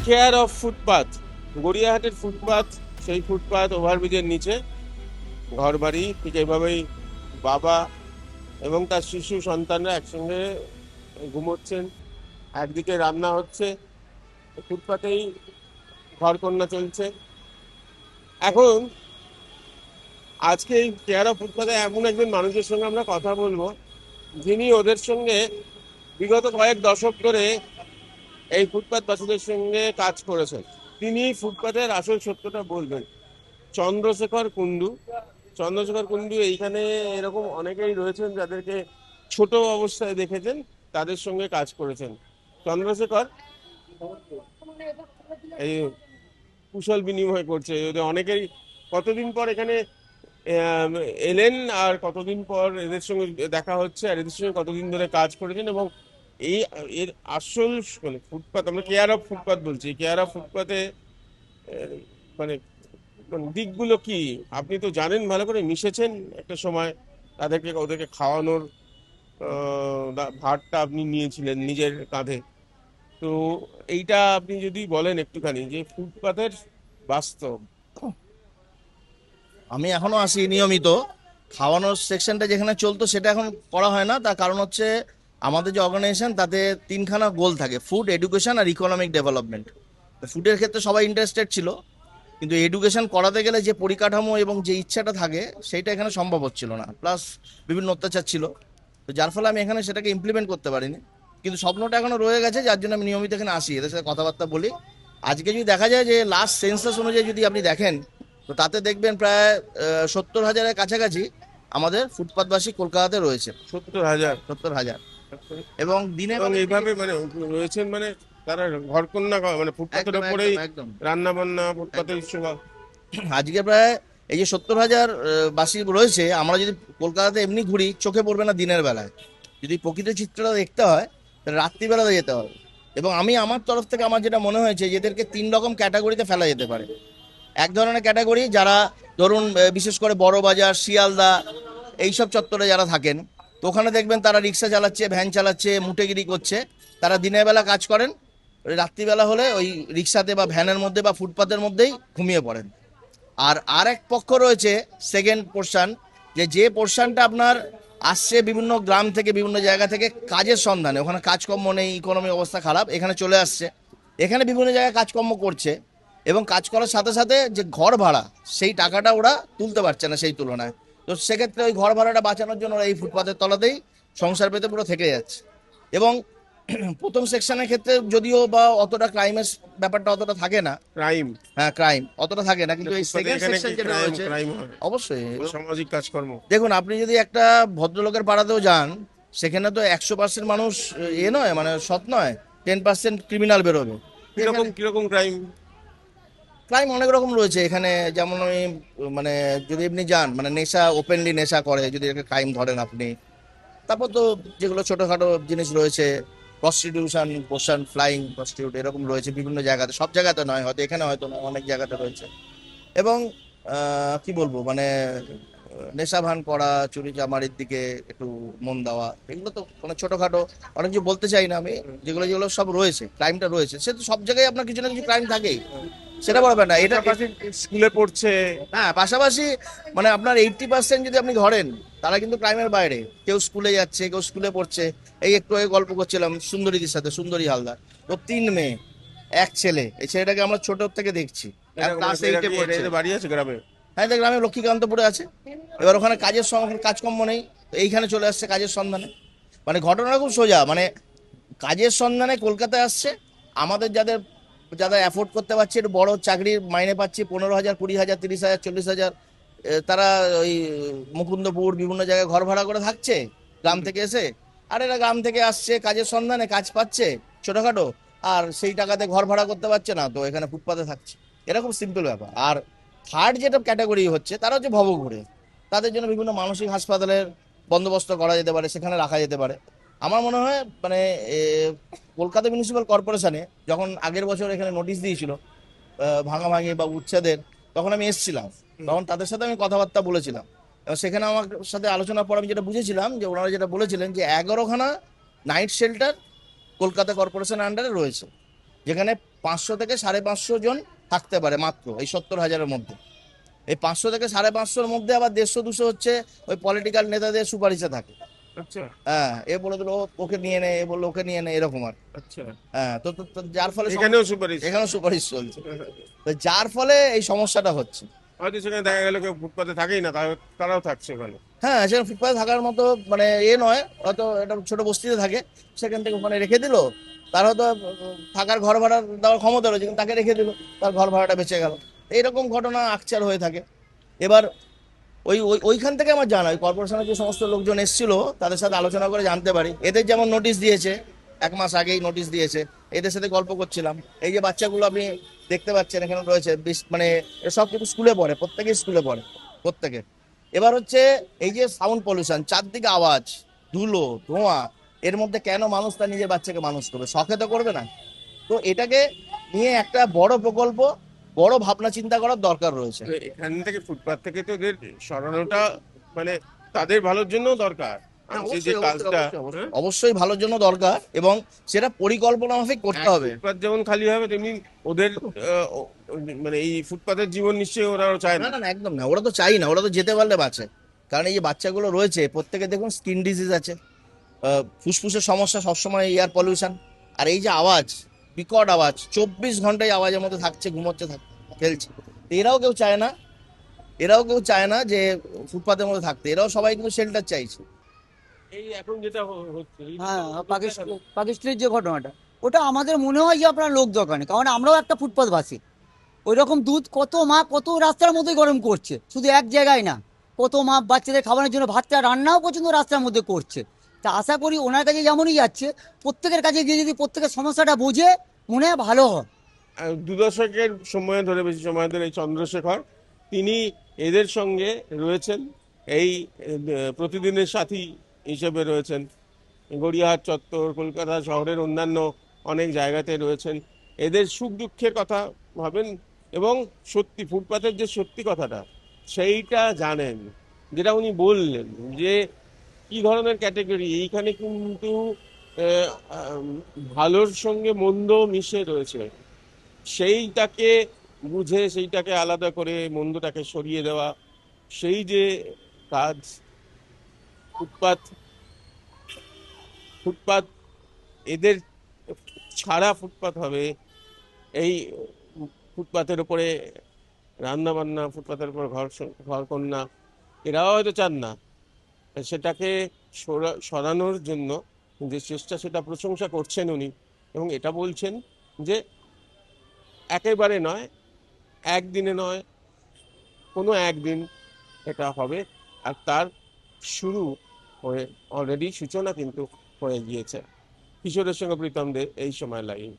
Care of footpath, গড়িয়াহাটের footpath, সেই footpath ওভারব্রিজের নিচে ঘরবাড়ি, ঠিক এইভাবেই বাবা এবং তার শিশু সন্তানরা একসঙ্গে ঘুমোচ্ছেন। একদিকে রান্না হচ্ছে, ফুটপাতেই ঘরকন্না চলছে। এখন আজকে এই কেয়ার অফ ফুটপাথে এমন একজন মানুষের সঙ্গে আমরা কথা বলবো, যিনি ওদের সঙ্গে বিগত কয়েক দশক ধরে এই ফুটপাথবাসীদের সঙ্গে কাজ করেছেন। তিনি ফুটপাথের আসল সত্যটা বলবেন। চন্দ্রশেখর কুন্ডু। চন্দ্রশেখর কুন্ডু এইখানে এরকম অনেকেই রয়েছেন যাদেরকে ছোট অবস্থায় দেখেছেন, তাদের সঙ্গে কাজ করেছেন। চন্দ্রশেখর এই কুশল বিনিময় করছে ওদের অনেকেই। কতদিন পর এখানে আহ, এলেন, আর কতদিন পর এদের সঙ্গে দেখা হচ্ছে, আর এদের সঙ্গে কতদিন ধরে কাজ করেছেন, এবং এই এর আসল মানে ফুটপাথ, আমরা কেয়ার অফ ফুটপাথ বলছি, কেয়ার অফ ফুটপাথে মানে মানে দিকগুলো কি আপনি তো জানেন, ভালো করে মিশেছেন একটা সময়, ওদেরকে খাওয়ানোর ভারটা আপনি নিয়েছিলেন নিজের কাঁধে। তো এইটা আপনি যদি বলেন একটুখানি যে ফুটপাথের বাস্তব। আমি এখনো আসি নিয়মিত। খাওয়ানোর সেকশনটা যেখানে চলতো সেটা এখন করা হয় না, তার কারণ হচ্ছে আমাদের যে অর্গানাইজেশন তাতে তিনখানা গোল থাকে: ফুড, এডুকেশন আর ইকোনমিক ডেভেলপমেন্ট। ফুডের ক্ষেত্রে সবাই ইন্টারেস্টেড ছিল, কিন্তু এডুকেশন করাতে গেলে যে পরিকাঠামো এবং যে ইচ্ছাটা থাকে সেটা এখানে সম্ভব হচ্ছিল না, প্লাস বিভিন্ন অত্যাচার ছিল। তো যার ফলে আমি এখানে সেটাকে ইমপ্লিমেন্ট করতে পারিনি, কিন্তু স্বপ্নটা এখনো রয়ে গেছে, যার জন্য আমি নিয়মিত এখানে আসি, এদের সাথে কথাবার্তা বলি। আজকে যদি দেখা যায় যে লাস্ট সেন্সাস অনুযায়ী যদি আপনি দেখেন, তো তাতে দেখবেন প্রায় 70,000-এর কাছাকাছি আমাদের ফুটপাতবাসী কলকাতাতে রয়েছে। 70,000। 70,000। এবং দিনের এবং বেলা এইভাবে মানে রয়েছেন, মানে তারা ঘরকন্না মানে ফুটপাথের একদম ওপরেই একদম একদম রান্না বান্না, ফুটপাথের একদম। সেবা। আজকে প্রায় এই যে 70,000 বাসী রয়েছে, আমরা যদি কলকাতাতে এমনি ঘুরি চোখে পড়বে না দিনের বেলায়। যদি প্রকৃত চিত্রটা দেখতে হয় তাহলে রাত্রিবেলাতে যেতে হবে। এবং আমি আমার তরফ থেকে আমার যেটা মনে হয়েছে, এদেরকে 3 রকম ক্যাটাগরিতে ফেলা যেতে পারে। এক ধরনের ক্যাটাগরি যারা ধরুন বিশেষ করে বড় বাজার, শিয়ালদা এইসব চত্বরে যারা থাকেন, তো ওখানে দেখবেন তারা রিক্সা চালাচ্ছে, ভ্যান চালাচ্ছে, মুটেগিরি করছে। তারা দিনের বেলা কাজ করেন, রাত্রিবেলা হলে ওই রিক্সাতে বা ভ্যানের মধ্যে বা ফুটপাতের মধ্যেই ঘুমিয়ে পড়েন। আর আরেক পক্ষ রয়েছে, সেকেন্ড পোর্শন, যে পোর্শনটা আপনার আসছে বিভিন্ন গ্রাম থেকে, বিভিন্ন জায়গা থেকে কাজের সন্ধানে। ওখানে কাজকর্ম নেই, ইকোনমি অবস্থা খারাপ, এখানে চলে আসছে, এখানে বিভিন্ন জায়গায় কাজকর্ম করছে, এবং কাজ করার সাথে সাথে যে ঘর ভাড়া, সেই টাকাটা ওরা তুলতে পারছে না সেই তুলনায়। তো সেক্ষেত্রে ওই ঘর ভাড়াটা বাঁচানোর জন্য ওরা এই ফুটপাতের তলাতেই সংসার পেতে পুরো থেকে যাচ্ছে। এবং প্রথম সেকশনের ক্ষেত্রে যদিও বা অতটা ক্রাইমের ব্যাপারটা অতটা থাকে না। ক্রাইম, হ্যাঁ, ক্রাইম অতটা থাকে না, কিন্তু এই ফুটপাথে সেকেন্ড এখানে সেকশন কি যেটা ক্রাইম রয়েছে ক্রাইম হয়, অবশ্যই। সামাজিক কাজকর্ম। দেখুন, আপনি যদি একটা ভদ্রলোকের পাড়াতেও যান, সেখানে তো 100% মানুষ নয়, মানে সৎ নয়, 10% ক্রিমিনাল বেরোবে। কিরকম কিরকম ক্রাইম? ক্রাইম অনেক রকম রয়েছে এখানে, যেমন আমি মানে যদি আপনি যান, মানে নেশা, ওপেনলি নেশা করে যদি একটা ক্রাইম ধরেন আপনি। তারপর তো যেগুলো ছোটখাটো জিনিস রয়েছে, প্রস্টিটিউশন, পোশন, ফ্লাইং প্রস্টিটিউট, এরকম রয়েছে বিভিন্ন জায়গাতে, সব জায়গাতে নয়, হয়তো এখানে হয়তো নয়, অনেক জায়গাতে রয়েছে। এবং কি বলবো, মানে নেশা ভান করা, চুরি চামারির দিকে একটু মন দেওয়া, এগুলো তো মানে ছোটখাটো, অনেক কিছু বলতে চাই না আমি। যেগুলো যেগুলো সব রয়েছে, ক্রাইমটা রয়েছে, সে তো সব জায়গায় আপনার কিছু না কিছু ক্রাইম থাকেই, সেটা বলবে না এটা। পাশাপাশি স্কুলে পড়ছে। হ্যাঁ, পাশাপাশি মানে আপনার 80% যদি আপনি ধরেন, তারা কিন্তু ক্রাইমের বাইরে। কেউ স্কুলে যাচ্ছে, কেউ স্কুলে পড়ছে। এই একটু আগে গল্প করছিলাম সুন্দরীদের সাথে, সুন্দরী হালদার, ও 3 মেয়ে, এক ছেলে। এই ছেলেটাকে আমরা ছোট থেকে দেখছি, ক্লাস 8-এ পড়ছে। এদের বাড়ি আছে গ্রামে? হ্যাঁ, দেখ, গ্রামে লক্ষ্মীকান্তপুরে আছে। এবার ওখানে কাজকর্ম নেই, তো এইখানে চলে আসছে কাজের সন্ধানে। মানে ঘটনাটা খুব সোজা, মানে কাজের সন্ধানে কলকাতায় আসছে। আমাদের যাদের যারা অ্যাফোর্ড করতে পারছে, একটু বড় চাকরির মাইনে পাচ্ছে 15,000, 20,000, 30,000, 40,000, তারা ওই মুকুন্দপুর বিভিন্ন জায়গায় ঘর ভাড়া করে থাকছে গ্রাম থেকে এসে। আর এরা গ্রাম থেকে আসছে কাজের সন্ধানে, কাজ পাচ্ছে ছোটখাটো, আর সেই টাকাতে ঘর ভাড়া করতে পারছে না, তো এখানে ফুটপাতে থাকছে। এরকম সিম্পল ব্যাপার। আর থার্ড যেটা ক্যাটাগরি হচ্ছে, তারা হচ্ছে ভবঘুরে। তাদের জন্য বিভিন্ন মানসিক হাসপাতালের বন্দোবস্ত করা যেতে পারে, সেখানে রাখা যেতে পারে। আমার মনে হয় মানে কলকাতা মিউনিসিপ্যাল কর্পোরেশনে যখন আগের বছর এখানে নোটিশ দিয়েছিল ভাঙাভাঙি বা উচ্ছেদের, তখন আমি এসেছিলাম, তখন তাদের সাথে আমি কথাবার্তা বলেছিলাম। এবং সেখানে আমার সাথে আলোচনার পর আমি যেটা বুঝেছিলাম, যে ওনারা যেটা বলেছিলেন যে 11খানা নাইট শেল্টার কলকাতা কর্পোরেশনের আন্ডারে রয়েছে, যেখানে 500 থেকে 550 জন থাকতে পারে মাত্র এই 70,000-এর মধ্যে। এই 500 থেকে 550-র মধ্যে আবার 150-200 হচ্ছে ওই পলিটিক্যাল নেতাদের সুপারিশে থাকে। আচ্ছা হ্যাঁ, এ বলে দিল ওকে নিয়ে নে, এ বললো ওকে নিয়ে নে, এরকম আর। আচ্ছা, হ্যাঁ, তো যার ফলে এখানেও সুপারিশ। এখানেও সুপারিশ চলছে, তো যার ফলে এই সমস্যাটা হচ্ছে। হয়তো সেখানে দেখা গেল কেউ ফুটপাতে থাকেই না, তারাও থাকছে ওখানে। হ্যাঁ, সেখানে ফুটপাতে থাকার মতো মানে নয়, হয়তো একটা ছোট বস্তিতে থাকে, সেখান থেকে ওখানে রেখে দিল, তার হয়তো থাকার ঘর ভাড়া দেওয়ার ক্ষমতা রয়েছে, কিন্তু তাকে রেখে দিল, তার ঘর ভাড়াটা বেঁচে গেল। এইরকম ঘটনা আকচার হয়ে থাকে। এবার ওইখান থেকে আমার জানা, ওই কর্পোরেশনের যে সমস্ত লোকজন এসেছিল তাদের সাথে আলোচনা করে জানতে পারি, এদের যেমন নোটিশ দিয়েছে, 1 মাস আগেই নোটিশ দিয়েছে, এদের সাথে গল্প করছিলাম। এই যে বাচ্চাগুলো আপনি দেখতে পাচ্ছেন এখানে রয়েছে, মানে সব কিছু স্কুলে পড়ে, প্রত্যেকেই স্কুলে পড়ে, প্রত্যেকে। এবার হচ্ছে এই যে সাউন্ড পলিউশন, চারদিকে আওয়াজ, ধুলো, ধোঁয়া, এর মধ্যে কেন মানুষ তার নিজের বাচ্চাকে মানুষ করবে? শখে তো করবে না। তো এটাকে নিয়ে একটা বড় প্রকল্প, বড় ভাবনা চিন্তা করার দরকার রয়েছে। তো এখান থেকে ফুটপাত থেকে তো ওদের সরানোটা মানে তাদের ভালোর জন্য দরকার। হ্যাঁ, আমি যে অবশ্যই, কাজটা, অবশ্যই, অবশ্যই, অবশ্যই ভালোর জন্য দরকার, এবং সেটা পরিকল্পনা মাফিক করতে হবে। ফুটপাত যেমন খালি হবে তেমনি ওদের মানে এই ফুটপাতের জীবন নিশ্চয়ই ওরাও চায় না না। না না, একদম না, ওরা তো চাই না, ওরা তো যেতে পারলে বাঁচে। কারণ এই যে বাচ্চাগুলো রয়েছে প্রত্যেকে দেখুন স্কিন ডিজিজ আছে, ফুসফুসের সমস্যা সবসময়, এয়ার পলিউশন, আর এই যে আওয়াজ, বিকট আওয়াজ, 24 ঘন্টায় আওয়াজের মধ্যে থাকছে, ঘুমোচ্ছে, খেলছে। তো এরাও কেউ চায় না যে ফুটপাতের মধ্যে থাকতে, এরাও সবাই কিন্তু শেল্টার চাইছে। এই এখন যেটা হচ্ছে এই হ্যাঁ, প্রত্যেকটা পাকিস্তানের যে ঘটনাটা, ওটা আমাদের মনে হয় যে আপনার লোক দরকার নেই, কারণ আমরাও একটা ফুটপাতবাসী। ওই রকম দুধ কত মা কত রাস্তার মধ্যে গরম করছে, শুধু এক জায়গায় না, কত মা বাচ্চাদের খাবারের জন্য ভাতটা রান্নাও পর্যন্ত রাস্তার মধ্যে করছে। তা আশা করি ওনার কাছে যেমনই যাচ্ছে, প্রত্যেকের কাছে গিয়ে যদি প্রত্যেকের সমস্যাটা বুঝে, মনে হয় ভালো হয়। 2 দশকের সময় ধরে, বেশি সময় ধরে এই চন্দ্রশেখর তিনি এদের সঙ্গে রয়েছেন, এই প্রতিদিনের সাথী হিসেবে রয়েছেন, গড়িয়াহাট চত্বর, কলকাতা শহরের অন্যান্য অনেক জায়গাতে রয়েছেন। এদের সুখ দুঃখের কথা ভাবেন এবং সত্যি ফুটপাতের যে সত্যি কথাটা সেইটা জানেন, যেটা উনি বললেন যে কি ধরনের ক্যাটেগরি এইখানে কিন্তু আহ, আম, ভালোর সঙ্গে মন্দ মিশে রয়েছে। সেইটাকে বুঝে সেইটাকে আলাদা করে মন্দটাকে সরিয়ে দেওয়া, সেই যে কাজ, ফুটপাত ফুটপাত এদের ছাড়া ফুটপাত হবে। এই ফুটপাতের উপরে রান্না বান্না, ফুটপাতের উপর ঘর কন্যা, এরাও হয়তো চান না। সেটাকে সরানোর জন্য যে চেষ্টা, সেটা প্রশংসা করছেন উনি, এবং এটা বলছেন যে একেবারে নয়, একদিনে নয়, কোনো একদিন এটা হবে। আর তার শুরু হয়ে অলরেডি সূচনা কিন্তু হয়ে গিয়েছে। কিশোরের সঙ্গে প্রীতম দে, এই সময় লাইন।